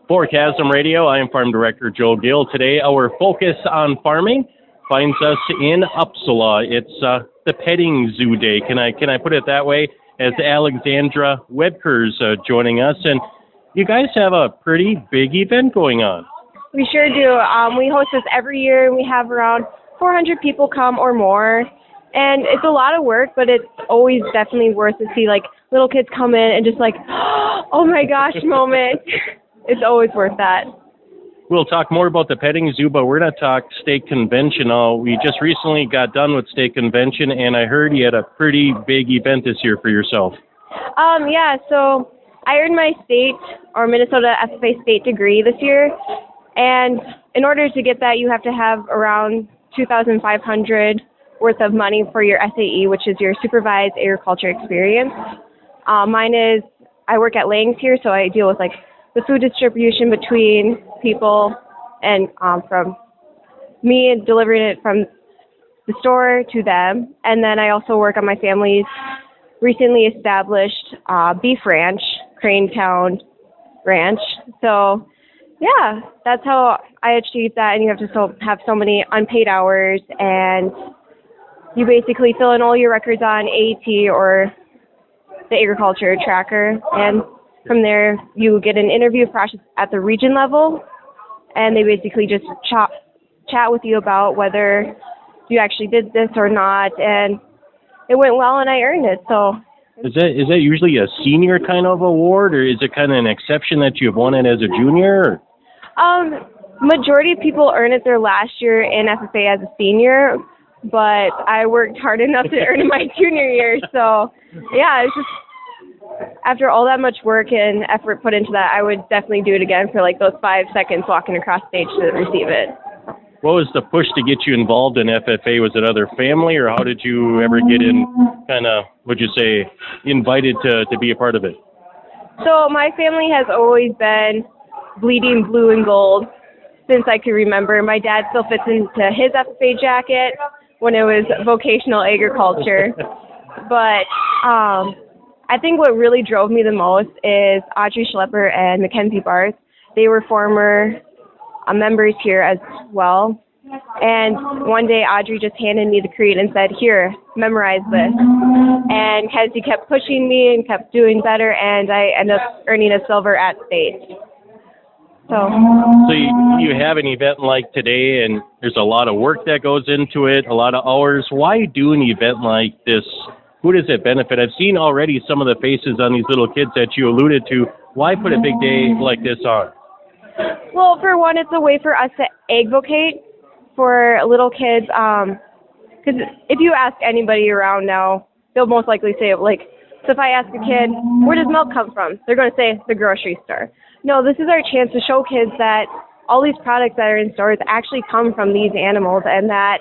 For Chasm Radio, I am Farm Director Joe Gill. Today, our focus on farming finds us in Upsala. It's the Petting Zoo Day. Can I put it that way? As Alexandra Webkers joining us, and you guys have a pretty big event going on. We sure do. We host this every year, and we have around 400 people come or more. And it's a lot of work, but it's always definitely worth to see like little kids come in and just like, oh my gosh moment. It's always worth that. We'll talk more about the petting zoo, but we're going to talk state convention. We just recently got done with state convention, and I heard you had a pretty big event this year for yourself. Yeah, so I earned my state or Minnesota FFA state degree this year, and in order to get that, you have to have around $2,500 worth of money for your SAE, which is your supervised agriculture experience. Mine is, I work at Lang's here, so I deal with like the food distribution between people and from me and delivering it from the store to them. And then I also work on my family's recently established beef ranch, Cranetown Ranch. So yeah, that's how I achieved that. And you have to have so many unpaid hours, and you basically fill in all your records on AET or the agriculture tracker, and from there you get an interview process at the region level, and they basically just chat with you about whether you actually did this or not, and it went well and I earned it. So is that usually a senior kind of award, or is it kind of an exception that you've won it as a junior? Majority of people earn it their last year in FFA as a senior, but I worked hard enough to earn it my junior year. So yeah, it's just after all that much work and effort put into that, I would definitely do it again for like those 5 seconds walking across stage to receive it. What was the push to get you involved in FFA? Was it other family, or how did you ever get in, kind of, would you say, invited to be a part of it? So my family has always been bleeding blue and gold since I can remember. My dad still fits into his FFA jacket when it was vocational agriculture. But I think what really drove me the most is Audrey Schlepper and Mackenzie Barth. They were former members here as well. And one day Audrey just handed me the creed and said, "Here, memorize this." And Kenzie kept pushing me and kept doing better, and I ended up earning a silver at state. So you have an event like today, and there's a lot of work that goes into it, a lot of hours. Why do an event like this? Who does it benefit? I've seen already some of the faces on these little kids that you alluded to. Why put a big day like this on? Well, for one, it's a way for us to advocate for little kids. Because if you ask anybody around now, they'll most likely say, like, so if I ask a kid, where does milk come from? They're going to say the grocery store. No, this is our chance to show kids that all these products that are in stores actually come from these animals, and that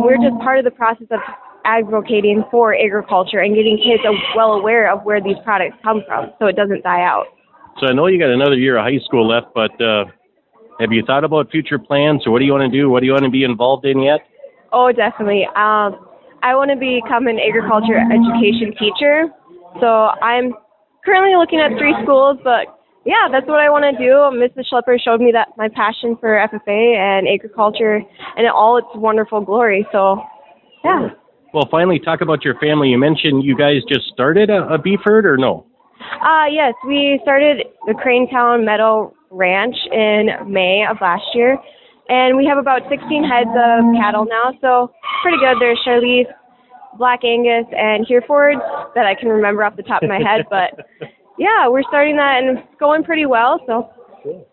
we're just part of the process of advocating for agriculture and getting kids well aware of where these products come from so it doesn't die out. So I know you got another year of high school left, but have you thought about future plans, or what do you want to do? What do you want to be involved in yet? Oh, definitely. I want to become an agriculture education teacher. So I'm currently looking at 3 schools, but yeah, that's what I want to do. Mrs. Schlepper showed me that my passion for FFA and agriculture and all its wonderful glory. So yeah. Well, finally, talk about your family. You mentioned you guys just started a beef herd, or no? Yes, we started the Cranetown Meadow Ranch in May of last year, and we have about 16 heads of cattle now, so pretty good. There's Charlize, Black Angus, and Herefords that I can remember off the top of my head, but yeah, we're starting that, and it's going pretty well, so. Cool.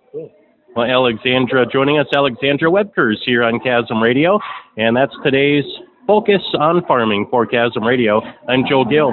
Well, Alexandra joining us, Alexandra Webkers here on Chasm Radio, and that's today's Focus on Farming for Chasm Radio. I'm Joe Gill.